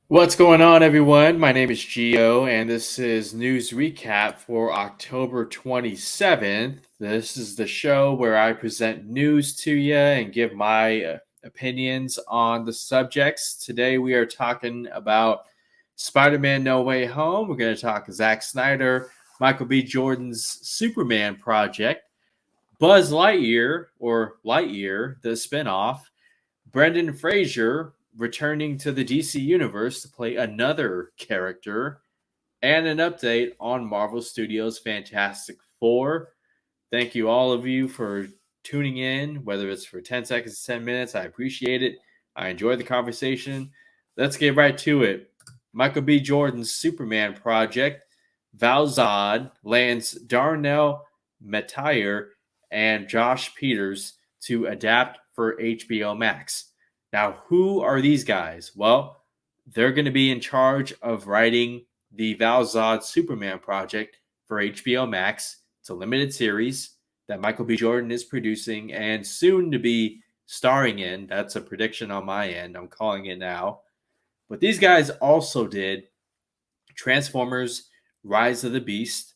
What's going on, everyone? My name is Gio, and this is news recap for October 27th. This is the show where I present news to you and give my opinions on the subjects. Today, we are talking about Spider Man No Way Home. We're going to talk Zack Snyder, Michael B. Jordan's Superman project, Buzz Lightyear, or Lightyear, the spinoff, Brendan Fraser returning to the DC Universe to play another character, and an update on Marvel Studios' Fantastic Four. Thank you, all of you, for tuning in, whether it's for 10 seconds, 10 minutes. I appreciate it. I enjoy the conversation. Let's get right to it. Michael B. Jordan's Superman project, Val Zod lands Darnell Metier and Josh Peters to adapt for HBO Max. Now, who are these guys? Well, they're going to be in charge of writing the Val Zod Superman project for HBO Max. It's a limited series that Michael B. Jordan is producing and soon to be starring in. That's a prediction on my end. I'm calling it now. But these guys also did Transformers Rise of the Beast,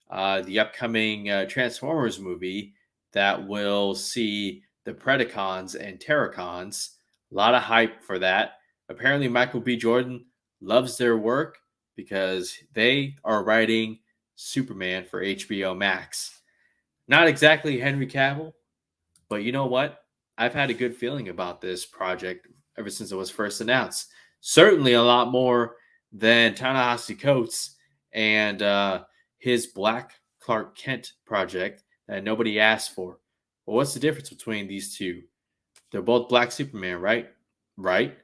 the upcoming Transformers movie that will see the Predacons and Terracons. A lot of hype for that. Apparently, Michael B. Jordan loves their work because they are writing Superman for HBO Max. Not exactly Henry Cavill, but you know what? I've had a good feeling about this project ever since it was first announced. Certainly a lot more than Ta-Nehisi Coates and his Black Clark Kent project that nobody asked for. Well, what's the difference between these two? They're both Black Superman, right? Right.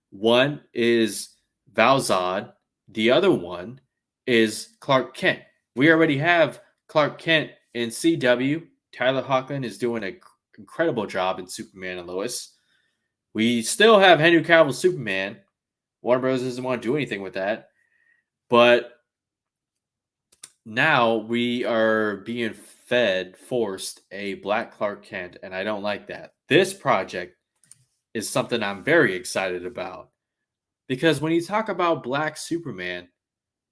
One is Val Zod. The other one is Clark Kent. We already have Clark Kent in CW. Tyler Hoechlin is doing an incredible job in Superman and Lois. We still have Henry Cavill Superman. Warner Bros. Doesn't want to do anything with that. But now we are being forced a Black Clark Kent, and I don't like that. This project is something I'm very excited about because when you talk about Black Superman,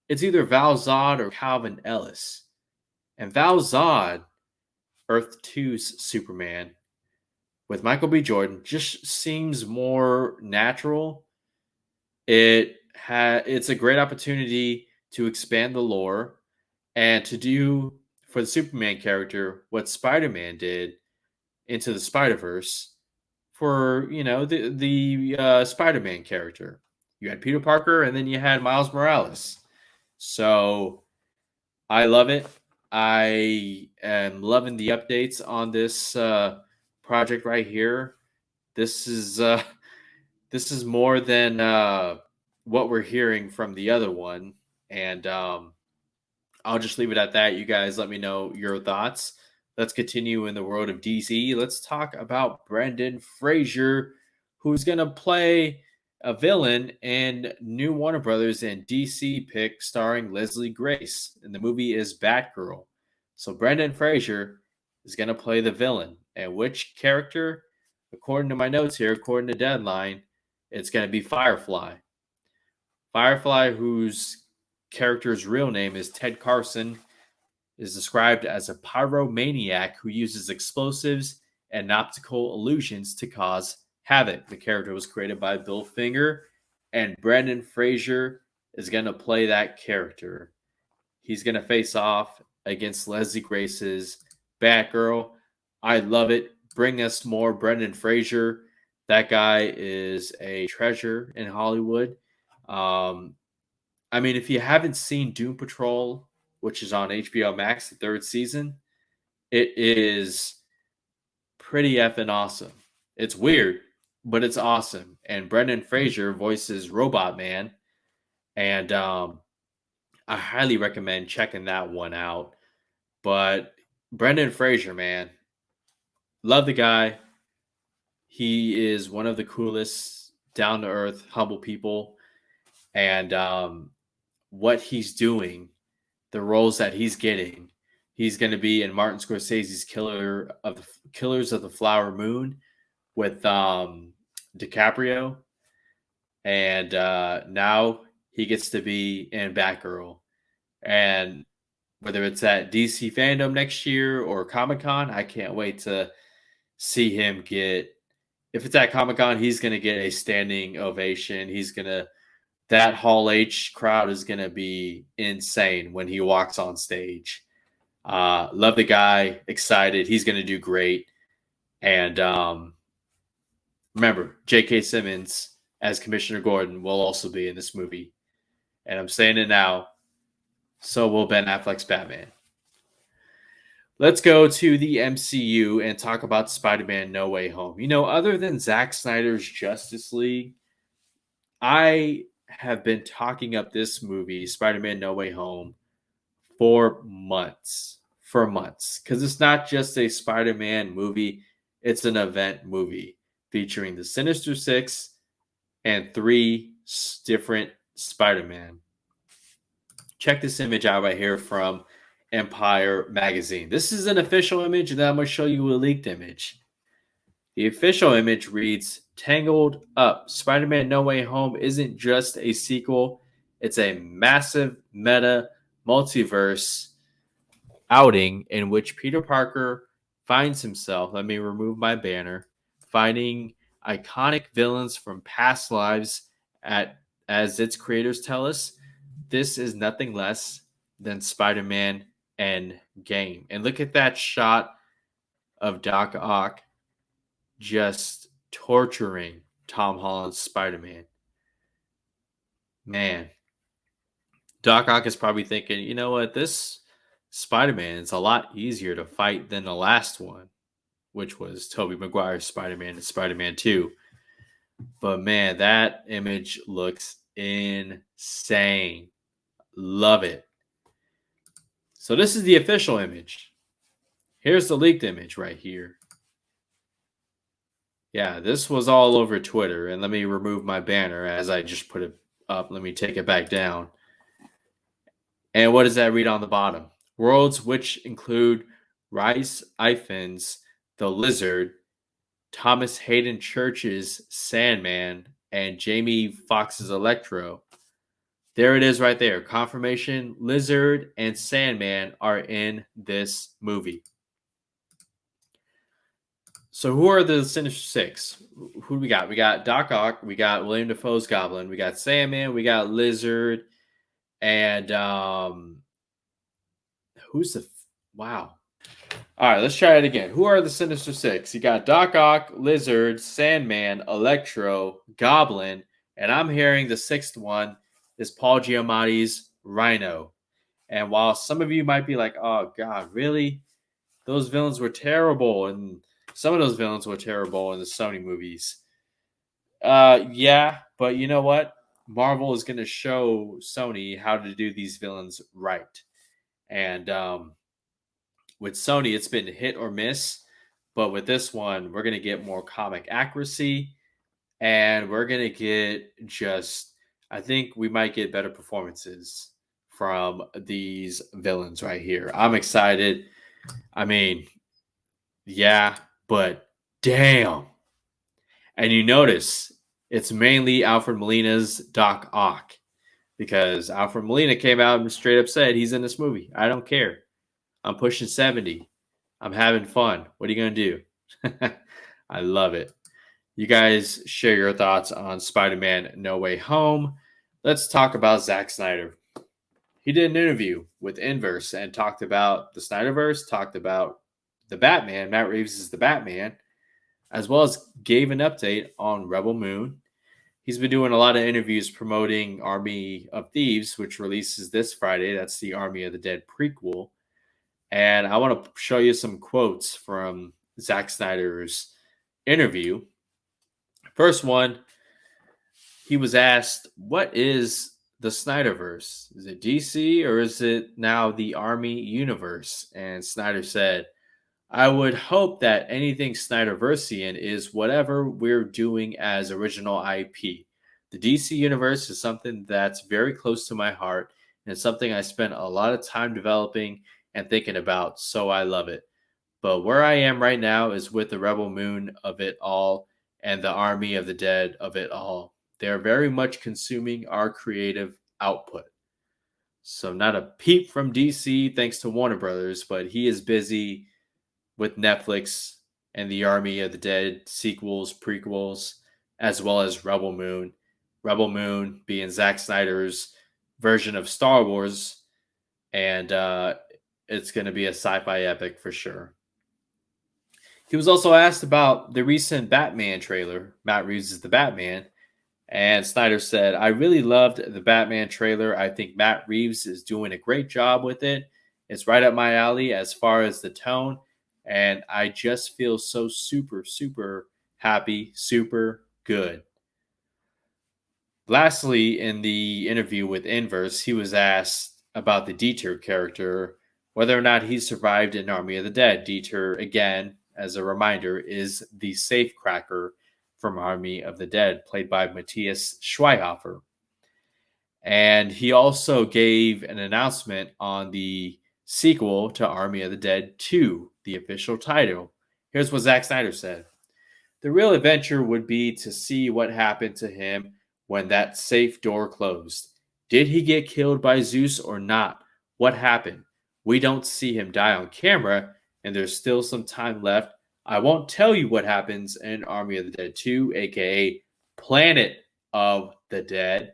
it's either Val Zod or Calvin Ellis. And Val Zod, Earth 2's Superman, with Michael B. Jordan, just seems more natural. It's a great opportunity to expand the lore and to do for the Superman character what Spider-Man did into the Spider-Verse for the Spider-Man character. You had Peter Parker and then you had Miles Morales. So I love it. I am loving the updates on this project right here. This is this is more than what we're hearing from the other one, and I'll just leave it at that. You guys, let me know your thoughts. Let's continue in the world of DC. Let's talk about Brendan Fraser, who's gonna play a villain in new Warner Brothers and DC pick starring Leslie Grace, and the movie is Batgirl. So Brendan Fraser is gonna play the villain, and which character? According to my notes here, according to Deadline, it's gonna be Firefly. Firefly, whose character's real name is Ted Carson, is described as a pyromaniac who uses explosives and optical illusions to cause havoc. The character was created by Bill Finger, and Brendan Fraser is going to play that character. He's going to face off against Leslie Grace's Batgirl. I love it. Bring us more Brendan Fraser. That guy is a treasure in Hollywood. Um, I mean, if you haven't seen Doom Patrol, which is on HBO Max, the third season, it is pretty effing awesome. It's weird, but it's awesome. And Brendan Fraser voices Robot Man, and I highly recommend checking that one out. But Brendan Fraser, man, love the guy. He is one of the coolest, down to earth, humble people, and what he's doing, the roles that he's getting. He's going to be in Martin Scorsese's Killers of the Flower Moon with DiCaprio. and now he gets to be in Batgirl. And whether it's at DC Fandom next year or Comic Con, I can't wait to see him get. If it's at Comic Con, he's going to get a standing ovation. That Hall H crowd is going to be insane when he walks on stage. Love the guy, excited. He's going to do great. And remember, J.K. Simmons as Commissioner Gordon will also be in this movie. And I'm saying it now, so will Ben Affleck's Batman. Let's go to the MCU and talk about Spider-Man No Way Home. Other than Zack Snyder's Justice League, I have been talking up this movie, Spider-Man No Way Home, for months. Because it's not just a Spider-Man movie, it's an event movie featuring the Sinister Six and 3 different Spider-Man. Check this image out right here from Empire Magazine. This is an official image, and then I'm going to show you a leaked image. The official image reads, "Tangled Up. Spider-Man No Way Home isn't just a sequel. It's a massive meta multiverse outing in which Peter Parker finds himself," let me remove my banner, "fighting iconic villains from past lives as its creators tell us. This is nothing less than Spider-Man Endgame." And look at that shot of Doc Ock just torturing Tom Holland's Spider-Man. Man, Doc Ock is probably thinking, you know what, this Spider-Man is a lot easier to fight than the last one, which was Tobey Maguire's Spider-Man and Spider-Man 2. But man, that image looks insane. Love it. So this is the official image. Here's the leaked image right here. Yeah, this was all over Twitter. And let me remove my banner as I just put it up. Let me take it back down. And what does that read on the bottom? Worlds which include Rhys Ifans, the Lizard, Thomas Hayden Church's Sandman, and Jamie Foxx's Electro. There it is right there. Confirmation, Lizard and Sandman are in this movie. So who are the Sinister Six? Who do we got? We got Doc Ock. We got William Dafoe's Goblin. We got Sandman. We got Lizard. And who's the... Wow. All right, let's try it again. Who are the Sinister Six? You got Doc Ock, Lizard, Sandman, Electro, Goblin. And I'm hearing the 6th one is Paul Giamatti's Rhino. And while some of you might be like, oh, God, really? Those villains were terrible. And some of those villains were terrible in the Sony movies. Yeah, but you know what? Marvel is going to show Sony how to do these villains right. And with Sony, it's been hit or miss. But with this one, we're going to get more comic accuracy. And we're going to get I think we might get better performances from these villains right here. I'm excited. I mean, yeah, but damn. And you notice it's mainly Alfred Molina's Doc Ock, because Alfred Molina came out and straight up said he's in this movie. I don't care. I'm pushing 70. I'm having fun. What are you going to do? I love it. You guys share your thoughts on Spider-Man No Way Home. Let's talk about Zack Snyder. He did an interview with Inverse and talked about the Snyderverse, talked about the Batman. Matt Reeves is the Batman, as well as gave an update on Rebel Moon. He's been doing a lot of interviews promoting Army of Thieves, which releases this Friday. That's the Army of the Dead prequel. And I want to show you some quotes from Zack Snyder's interview. First one, he was asked, what is the Snyderverse? Is it DC or is it now the Army universe? And Snyder said, I would hope that anything Snyderversian is whatever we're doing as original IP. The DC universe is something that's very close to my heart and something I spent a lot of time developing and thinking about, so I love it. But where I am right now is with the Rebel Moon of it all and the Army of the Dead of it all. they're very much consuming our creative output. So not a peep from DC thanks to Warner Brothers, but he is busy with Netflix and the Army of the Dead sequels, prequels, as well as Rebel Moon. Rebel Moon being Zack Snyder's version of Star Wars, and it's going to be a sci-fi epic for sure. He was also asked about the recent Batman trailer. Matt Reeves is the Batman. And Snyder said, I really loved the Batman trailer. I think Matt Reeves is doing a great job with it. It's right up my alley as far as the tone. And I just feel so super, super happy, super good. Lastly, in the interview with Inverse, he was asked about the Dieter character, whether or not he survived in Army of the Dead. Dieter, again, as a reminder, is the safecracker from Army of the Dead, played by Matthias Schweighöfer. And he also gave an announcement on the sequel to Army of the Dead 2, the official title. Here's what Zack Snyder said. The real adventure would be to see what happened to him when that safe door closed. Did he get killed by Zeus or not? What happened? We don't see him die on camera, and there's still some time left. I won't tell you what happens in Army of the Dead 2, aka Planet of the Dead.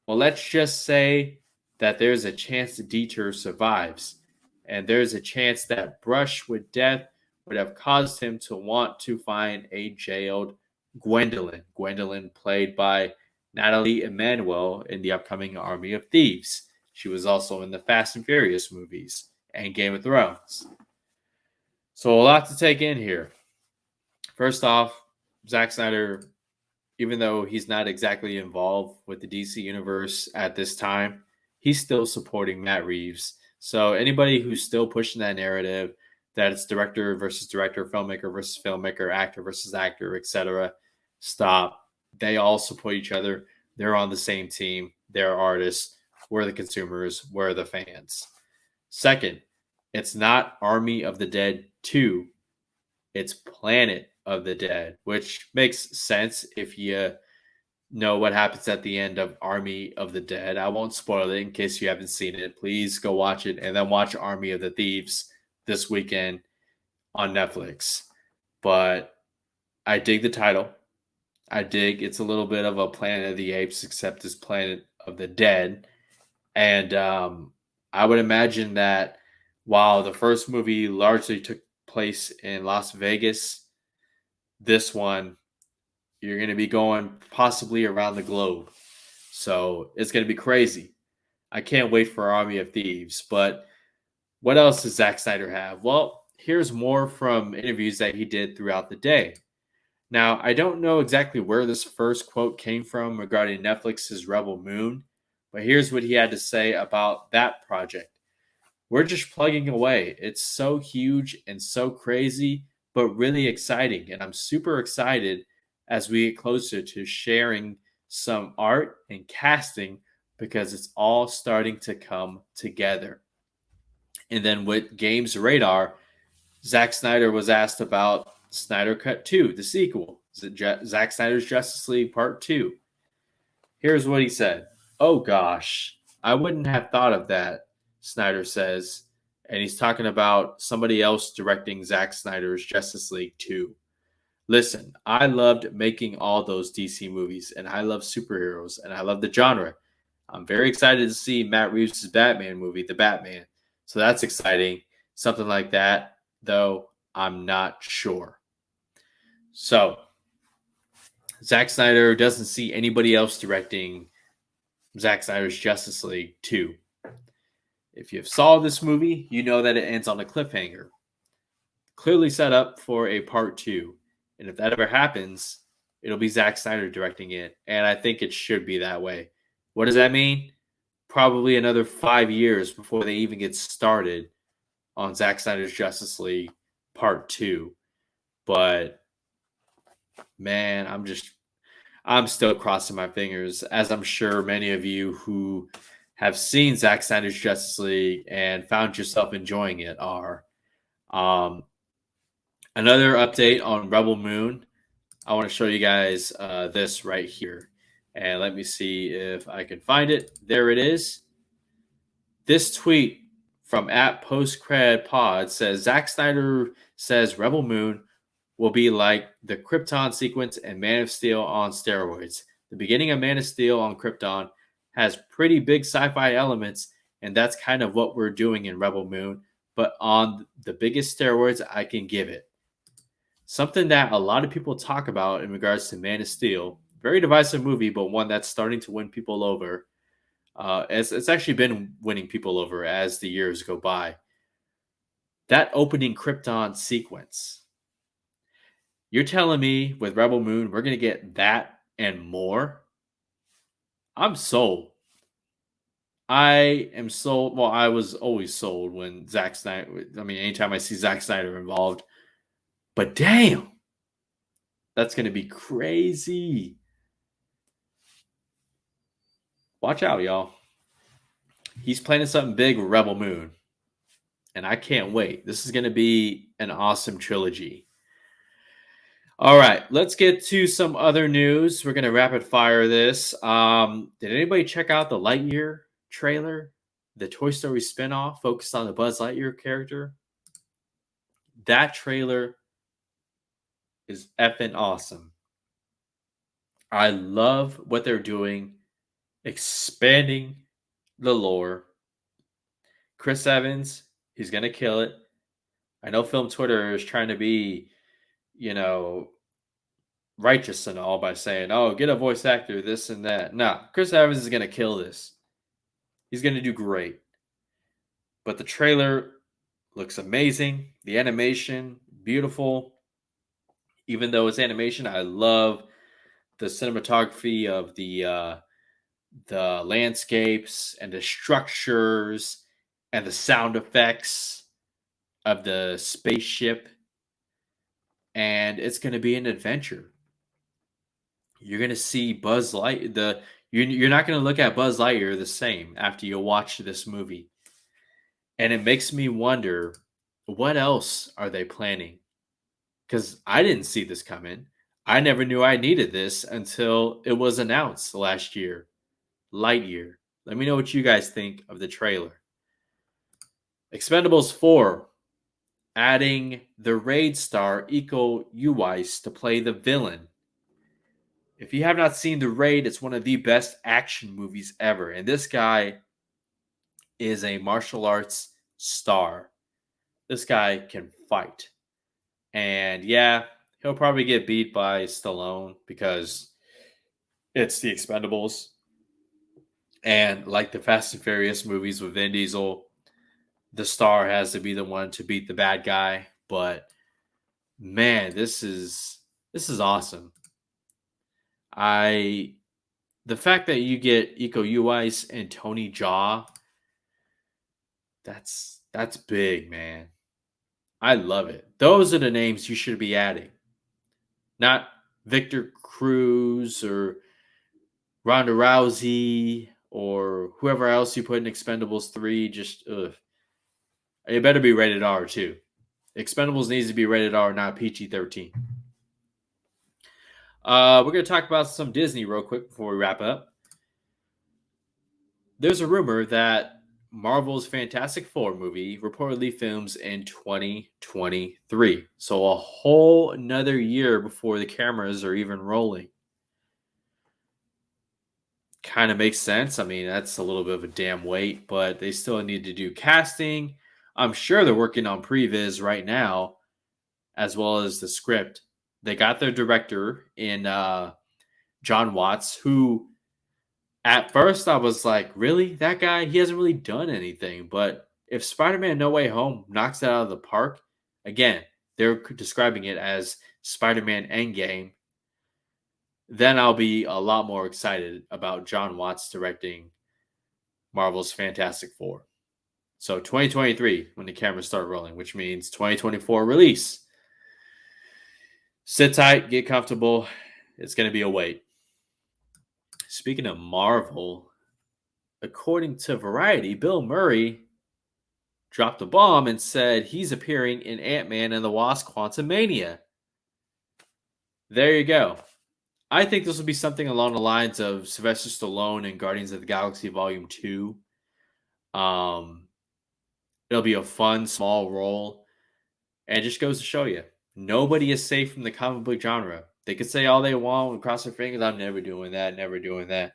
Well, let's just say that there's a chance that Dieter survives, and there's a chance that brush with death would have caused him to want to find a jailed Gwendolyn. Gwendolyn, played by Natalie Emmanuel in the upcoming Army of Thieves. She was also in the Fast and Furious movies and Game of Thrones. So a lot to take in here. First off, Zack Snyder, even though he's not exactly involved with the DC universe at this time, he's still supporting Matt Reeves. So anybody who's still pushing that narrative that it's director versus director, filmmaker versus filmmaker, actor versus actor, etc., stop. They all support each other. They're on the same team. They're artists. We're the consumers. We're the fans. Second, it's not Army of the Dead 2. It's Planet of the Dead, which makes sense if you know what happens at the end of Army of the Dead. I won't spoil it in case you haven't seen it. Please go watch it and then watch Army of the Thieves this weekend on Netflix. But I dig the title. I dig it's a little bit of a Planet of the Apes, except it's Planet of the Dead. And I would imagine that while the first movie largely took place in Las Vegas, this one, you're going to be going possibly around the globe. So it's going to be crazy. I can't wait for Army of Thieves. But what else does Zack Snyder have? Well, here's more from interviews that he did throughout the day. Now, I don't know exactly where this first quote came from regarding Netflix's Rebel Moon, but here's what he had to say about that project. We're just plugging away. It's so huge and so crazy, but really exciting. And I'm super excited as we get closer to sharing some art and casting because it's all starting to come together. And then with Games Radar, Zack Snyder was asked about Snyder Cut 2, the sequel. Zack Snyder's Justice League Part 2. Here's what he said. Oh gosh, I wouldn't have thought of that, Snyder says. And he's talking about somebody else directing Zack Snyder's Justice League 2. Listen, I loved making all those DC movies, and I love superheroes, and I love the genre. I'm very excited to see Matt Reeves' Batman movie, The Batman. So that's exciting. Something like that, though, I'm not sure. So, Zack Snyder doesn't see anybody else directing Zack Snyder's Justice League 2. If you've saw this movie, you know that it ends on a cliffhanger. Clearly set up for a part 2. And if that ever happens, it'll be Zack Snyder directing it. And I think it should be that way. What does that mean? Probably another 5 years before they even get started on Zack Snyder's Justice League Part 2. But, man, I'm still crossing my fingers, as I'm sure many of you who have seen Zack Snyder's Justice League and found yourself enjoying it are. Another update on Rebel Moon. I want to show you guys this right here. And let me see if I can find it. There it is. This tweet from @postcredpod says Zack Snyder says Rebel Moon will be like the Krypton sequence and Man of Steel on steroids. The beginning of Man of Steel on Krypton has pretty big sci-fi elements, and that's kind of what we're doing in Rebel Moon, but on the biggest steroids I can give it. Something that a lot of people talk about in regards to Man of Steel. Very divisive movie, but one that's starting to win people over. It's actually been winning people over as the years go by. That opening Krypton sequence. You're telling me with Rebel Moon, we're going to get that and more? I'm sold. I am sold. Well, I was always sold when Zack Snyder, I mean, anytime I see Zack Snyder involved. But damn, that's going to be crazy. Watch out, y'all. He's planning something big with Rebel Moon. And I can't wait. This is going to be an awesome trilogy. All right, let's get to some other news. We're going to rapid fire this. Did anybody check out the Lightyear trailer? The Toy Story spinoff focused on the Buzz Lightyear character? That trailer is effing awesome. I love what they're doing, expanding the lore. Chris Evans, he's going to kill it. I know film Twitter is trying to be, righteous and all by saying, oh, get a voice actor, this and that. No, Chris Evans is going to kill this. He's going to do great. But the trailer looks amazing. The animation, beautiful. Even though it's animation, I love the cinematography of the landscapes and the structures and the sound effects of the spaceship. And it's going to be an adventure. You're going to see Buzz Lightyear. You're not going to look at Buzz Lightyear the same after you watch this movie. And it makes me wonder, what else are they planning? Because I didn't see this coming. I never knew I needed this until it was announced last year. Lightyear. Let me know what you guys think of the trailer. Expendables 4, adding the raid star Iko Uwais to play the villain. If you have not seen The Raid, it's one of the best action movies ever. And this guy is a martial arts star. This guy can fight. And yeah, he'll probably get beat by Stallone because it's the Expendables. And like the Fast and Furious movies with Vin Diesel, the star has to be the one to beat the bad guy. But man, this is awesome. The fact that you get Iko Uwais and Tony Jaa, that's big, man. I love it. Those are the names you should be adding. Not Victor Cruz or Ronda Rousey or whoever else you put in Expendables 3. Just, ugh. It better be rated R, too. Expendables needs to be rated R, not PG-13. We're going to talk about some Disney real quick before we wrap up. There's a rumor that Marvel's Fantastic Four movie reportedly films in 2023. So a whole another year before the cameras are even rolling. Kind of makes sense. I mean, that's a little bit of a damn wait, but they still need to do casting. I'm sure they're working on previs right now, as well as the script. They got their director in John Watts, who at first I was like, really? That guy? He hasn't really done anything. But if Spider-Man No Way Home knocks it out of the park, again, they're describing it as Spider-Man Endgame, then I'll be a lot more excited about John Watts directing Marvel's Fantastic Four. So 2023, when the cameras start rolling, which means 2024 release. Sit tight, get comfortable. It's going to be a wait. Speaking of Marvel, according to Variety, Bill Murray dropped a bomb and said he's appearing in Ant-Man and the Wasp: Quantumania. There you go. I think this will be something along the lines of Sylvester Stallone in Guardians of the Galaxy Volume 2. Um, it'll be a fun, small role. And it just goes to show you, nobody is safe from the comic book genre. They could say all they want and cross their fingers, I'm never doing that, never doing that.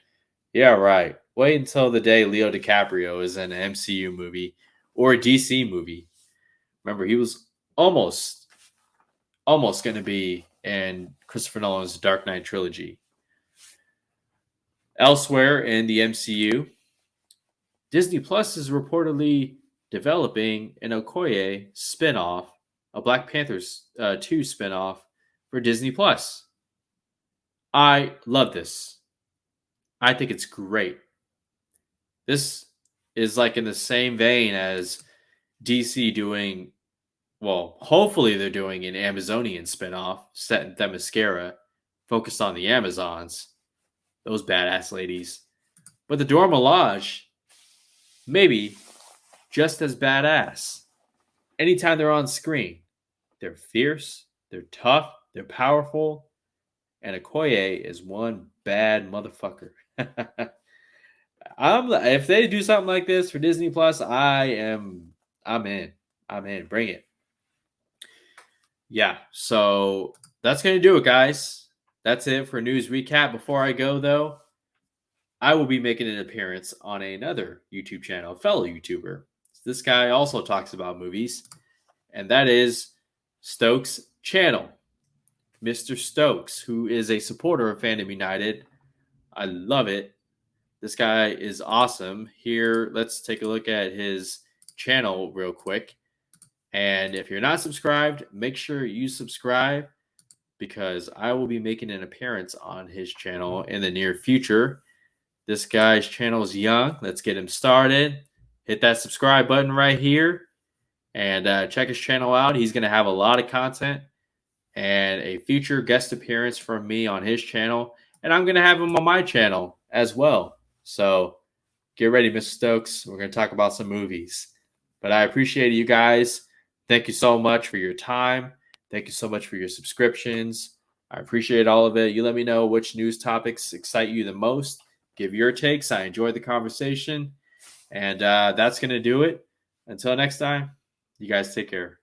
Yeah, right. Wait until the day Leo DiCaprio is in an MCU movie or a DC movie. Remember, he was almost going to be in Christopher Nolan's Dark Knight trilogy. Elsewhere in the MCU, Disney Plus is reportedly developing an Okoye spinoff, a Black Panthers 2 spinoff for Disney Plus. I love this. I think it's great. This is like in the same vein as DC doing, well, hopefully they're doing an Amazonian spinoff set in Themyscira, focused on the Amazons, those badass ladies. But the Dora Milaje, maybe just as badass. Anytime they're on screen, they're fierce, they're tough, they're powerful, and Okoye is one bad motherfucker. If they do something like this for Disney Plus, I'm in. I'm in. Bring it. Yeah, so that's gonna do it, guys. That's it for news recap. Before I go, though, I will be making an appearance on another YouTube channel, a fellow YouTuber. This guy also talks about movies, and that is Stokes Channel. Mr. Stokes, who is a supporter of Fandom United. I love it. This guy is awesome. Here, let's take a look at his channel real quick. And if you're not subscribed, make sure you subscribe, because I will be making an appearance on his channel in the near future. This guy's channel is young. Let's get him started. Hit that subscribe button right here and check his channel out. He's going to have a lot of content and a future guest appearance from me on his channel. And I'm going to have him on my channel as well. So get ready, Mr. Stokes. We're going to talk about some movies. But I appreciate you guys. Thank you so much for your time. Thank you so much for your subscriptions. I appreciate all of it. You let me know which news topics excite you the most. Give your takes. I enjoyed the conversation. And that's going to do it. Until next time, you guys take care.